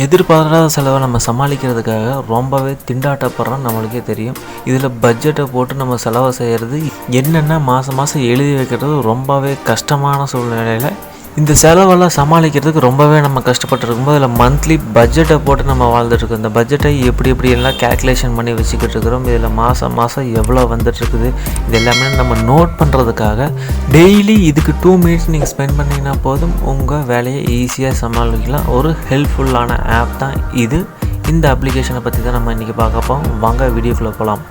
எதிர்பாராத செலவை நம்ம சமாளிக்கிறதுக்காக ரொம்பவே திண்டாட்டப்படுறோம் நம்மளுக்கே தெரியும். இதில் பட்ஜெட்டை போட்டு நம்ம செலவை செய்கிறது என்னென்ன மாதம் எழுதி வைக்கிறது ரொம்பவே கஷ்டமான சூழ்நிலையில் இந்த செலவெல்லாம் சமாளிக்கிறதுக்கு ரொம்பவே நம்ம கஷ்டப்பட்டு இருக்கும்போது இதில் மந்த்லி பட்ஜெட்டை போட்டு நம்ம வாழ்ந்துட்டுருக்கோம். இந்த பட்ஜெட்டை எப்படி எல்லாம் கேல்குலேஷன் பண்ணி வச்சுக்கிட்டு இருக்கிறோம். இதில் மாதம் எவ்வளோ வந்துட்டுருக்குது இது எல்லாமே நம்ம நோட் பண்ணுறதுக்காக டெய்லி இதுக்கு 2 minutes நீங்கள் ஸ்பெண்ட் பண்ணிங்கன்னா போதும் உங்கள் வேலையை ஈஸியாக சமாளிக்கலாம். ஒரு ஹெல்ப்ஃபுல்லான ஆப் தான் இது. இந்த அப்ளிகேஷனை பற்றி தான் நம்ம இன்றைக்கி பார்க்க போகிறோம். வாங்க வீடியோக்குள்ளே போகலாம்.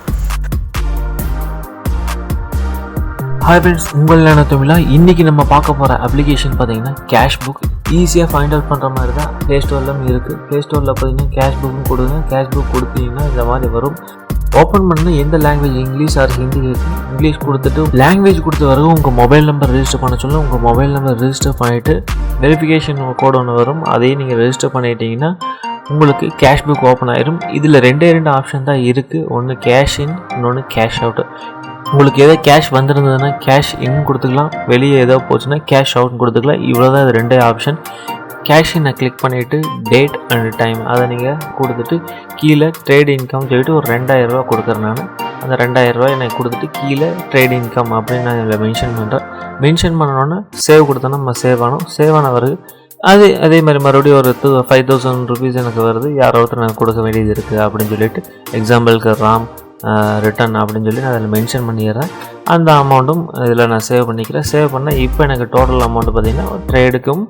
ஹாய் ஃப்ரெண்ட்ஸ், உங்கள் NANO தமிழா. இன்றைக்கி நம்ம பார்க்க போகிற அப்ளிகேஷன் பார்த்தீங்கன்னா கேஷ் புக். ஈஸியாக ஃபைண்ட் அவுட் பண்ணுற மாதிரி தான் ப்ளே ஸ்டோர்லாம் இருக்குது. ப்ளே ஸ்டோரில் பார்த்தீங்கன்னா கேஷ் புக்கும் கொடுங்க. கேஷ் புக் கொடுத்தீங்கன்னா இந்த மாதிரி வரும். ஓப்பன் பண்ணால் எந்த லாங்குவேஜ், இங்கிலீஷ் ஆர் ஹிந்தி இருக்குது. இங்கிலீஷ் கொடுத்துட்டு லாங்குவேஜ் கொடுத்த வரைக்கும் உங்கள் மொபைல் நம்பர் ரெஜிஸ்டர் பண்ண சொல்ல உங்கள் மொபைல் நம்பர் ரெஜிஸ்டர் பண்ணிவிட்டு வெரிஃபிகேஷன் கோடு ஒன்று வரும். அதையும் நீங்கள் ரெஜிஸ்டர் பண்ணிட்டீங்கன்னா உங்களுக்கு கேஷ் புக் ஓப்பன் ஆயிரும். இதில் 2 ஆப்ஷன் தான் இருக்குது. ஒன்று கேஷ் இன், இன்னொன்று கேஷ் அவுட். உங்களுக்கு ஏதோ கேஷ் வந்துருந்ததுன்னா கேஷ் இன் கொடுத்துக்கலாம், வெளியே ஏதோ போச்சுன்னா கேஷ் அவுட் கொடுத்துக்கலாம். இவ்வளோ தான் இது 2 ஆப்ஷன். கேஷ் இன்னை கிளிக் பண்ணிவிட்டு டேட் அண்ட் டைம் அதை நீங்கள் கொடுத்துட்டு கீழே ட்ரேட் இன்கம் சொல்லிட்டு ஒரு 2000 ரூபா கொடுக்குறேன். நான் அந்த 2000 ரூபாய் எனக்கு கொடுத்துட்டு கீழே ட்ரேட் இன்கம் அப்படின்னு நான் இதில் மென்ஷன் பண்ணுறேன். மென்ஷன் பண்ணோன்னே சேவ் கொடுத்தோன்னா நம்ம சேவ் ஆனோம். சேவ் ஆன வருது. அதே மாதிரி மறுபடியும் ஒரு 5000 rupees எனக்கு வருது. யாரோ ஒருத்தர் எனக்கு கொடுக்க வேண்டியது இருக்குது அப்படின்னு சொல்லிட்டு எக்ஸாம்பிளுக்கு ராம் ரிட்டன் அப்படின்னு சொல்லி நான் அதில் மென்ஷன் பண்ணிடுறேன். அந்த அமௌண்ட்டும் இதில் நான் சேவ் பண்ணிக்கிறேன். சேவ் பண்ணால் இப்போ எனக்கு டோட்டல் அமௌண்ட் பார்த்திங்கன்னா ட்ரேடுக்கும்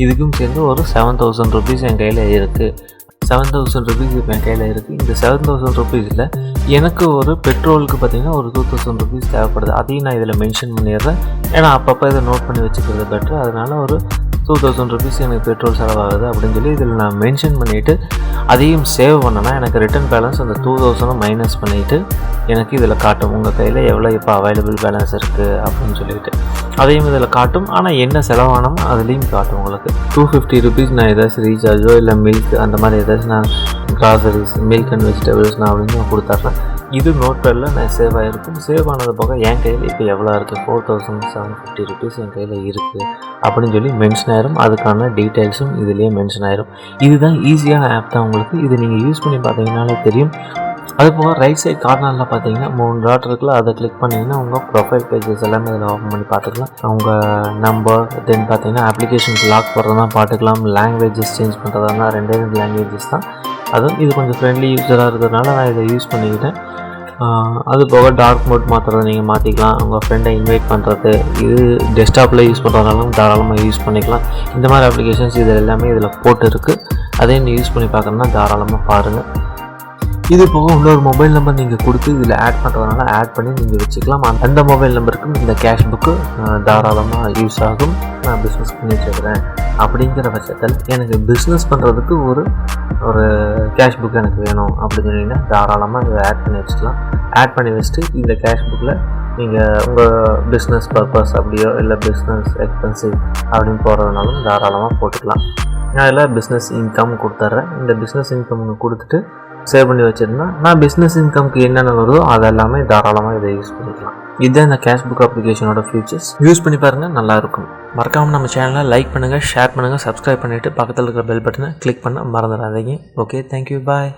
இதுக்கும் சேர்ந்து ஒரு 7000 rupees என் கையில் இருக்குது. 7000 rupees இப்போ என் கையில் இருக்குது. இந்த 7000 rupeesல எனக்கு ஒரு பெட்ரோலுக்கு பார்த்திங்கன்னா ஒரு 2000 rupees தேவைப்படுது. அதையும் நான் இதில் மென்ஷன் பண்ணிடுறேன். ஏன்னா அப்பப்போ இதை நோட் பண்ணி வச்சுக்கிறது பெட்ரு. அதனால் ஒரு 2000 rupees எனக்கு பெட்ரோல் செலவாகுது அப்படின்னு சொல்லி இதில் நான் மென்ஷன் பண்ணிவிட்டு அதையும் சேவ் பண்ணேன்னா எனக்கு ரிட்டன் பேலன்ஸ் அந்த 2000 மைனஸ் பண்ணிவிட்டு எனக்கு இதில் காட்டும் உங்கள் கையில் எவ்வளோ இப்போ அவைலபிள் பேலன்ஸ் இருக்குது அப்படின்னு சொல்லிட்டு அதையும் இதில் காட்டும். ஆனால் என்ன செலவானமோ அதுலேயும் காட்டும். உங்களுக்கு 250 rupees நான் ஏதாச்சும் ரீசார்ஜோ இல்லை மில்க் அந்த மாதிரி ஏதாச்சும் நான் கிராசரிஸ், மில்க் அண்ட் வெஜிடபிள்ஸ் நான் அப்படின்னு நான் கொடுத்துட்றேன். இது நோட் பேடில் நான் சேவ் ஆகிருக்கும். சேவ் ஆனது போக என் கையில் இப்போ எவ்வளோ இருக்குது, 4750 rupees என் கையில் இருக்குது அப்படின்னு சொல்லி மென்ஷன் ஆயிரும். அதுக்கான டீட்டெயில்ஸும் இதுலேயே மென்ஷன் ஆயிரும். இதுதான் ஈஸியான ஆப் தான் உங்களுக்கு. இது நீங்கள் யூஸ் பண்ணி பார்த்தீங்கன்னாலே தெரியும். அது போக ரைட் சைட் கார்னரில் பார்த்தீங்கன்னா 3 டாட் இருக்குல்ல, அதை கிளிக் பண்ணிங்கன்னா உங்கள் ப்ரொஃபைல் பேஜஸ் எல்லாமே இதில் ஓப்பன் பண்ணி பார்த்துக்கலாம். உங்கள் நம்பர், தென் பார்த்தீங்கன்னா அப்ளிகேஷனுக்கு லாக் போடுறதுனா பார்த்துக்கலாம். லாங்குவேஜஸ் சேஞ்ச் பண்ணுறதுனா 2 லாங்குவேஜஸ் தான். அதுவும் இது கொஞ்சம் ஃப்ரெண்ட்லி யூஸராக இருக்கிறதுனால நான் இதை யூஸ் பண்ணிக்கிட்டேன். அது போக டார்க் மோட் மாற்றுறதை நீங்கள் மாற்றிக்கலாம். உங்கள் ஃப்ரெண்டை இன்வைட் பண்ணுறது, இது டெஸ்க்டாப்பில் யூஸ் பண்ணுறதுனாலும் தாராளமாக யூஸ் பண்ணிக்கலாம். இந்த மாதிரி அப்ளிகேஷன்ஸ் இது எல்லாமே இதில் போட்டு இருக்குது. அதையும் யூஸ் பண்ணி பார்க்கணுன்னா தாராளமாக பாருங்கள். இது போக இன்னொரு மொபைல் நம்பர் நீங்கள் கொடுத்து இதில் ஆட் பண்ணுறதுனால ஆட் பண்ணி நீங்கள் வச்சுக்கலாம். அந்த மொபைல் நம்பருக்கும் இந்த கேஷ் புக்கு தாராளமாக யூஸ் ஆகும். நான் பிஸ்னஸ் பண்ணிட்டு இருக்கிறேன் அப்படிங்கிற பட்சத்தில் எனக்கு பிஸ்னஸ் பண்ணுறதுக்கு ஒரு கேஷ் புக் எனக்கு வேணும் அப்படின்னு சொன்னீங்கன்னா தாராளமாக இதை ஆட் பண்ணி வச்சுக்கலாம். ஆட் பண்ணி வச்சுட்டு இந்த கேஷ் புக்கில் நீங்கள் உங்கள் பிஸ்னஸ் பர்பஸ் அப்படியோ இல்லை பிஸ்னஸ் எக்ஸ்பென்சிவ் அப்படின்னு போகிறதுனாலும் தாராளமாக போட்டுக்கலாம். நான் அதில் பிஸ்னஸ் இன்கம் கொடுத்துட்றேன். இந்த பிஸ்னஸ் இன்கம் கொடுத்துட்டு சேவ் பண்ணி வச்சுருந்தா நான் பிஸ்னஸ் இன்கம்க்கு என்னென்ன வருதோ அதெல்லாமே தாராளமாக இதை யூஸ் பண்ணிக்கலாம். இதுதான் இந்த கேஷ் புக் அப்ளிகேஷனோட ஃபியூச்சர்ஸ். யூஸ் பண்ணி பாருங்கள், நல்லாயிருக்கும். மறக்காமல் நம்ம சேனலை லைக் பண்ணுங்கள், ஷேர் பண்ணுங்கள், சப்ஸ்கிரைப் பண்ணிவிட்டு பக்கத்தில் இருக்கிற பெல் பட்டனை கிளிக் பண்ண மறந்துடாதீங்க. ஓகே, தேங்க்யூ, பாய்.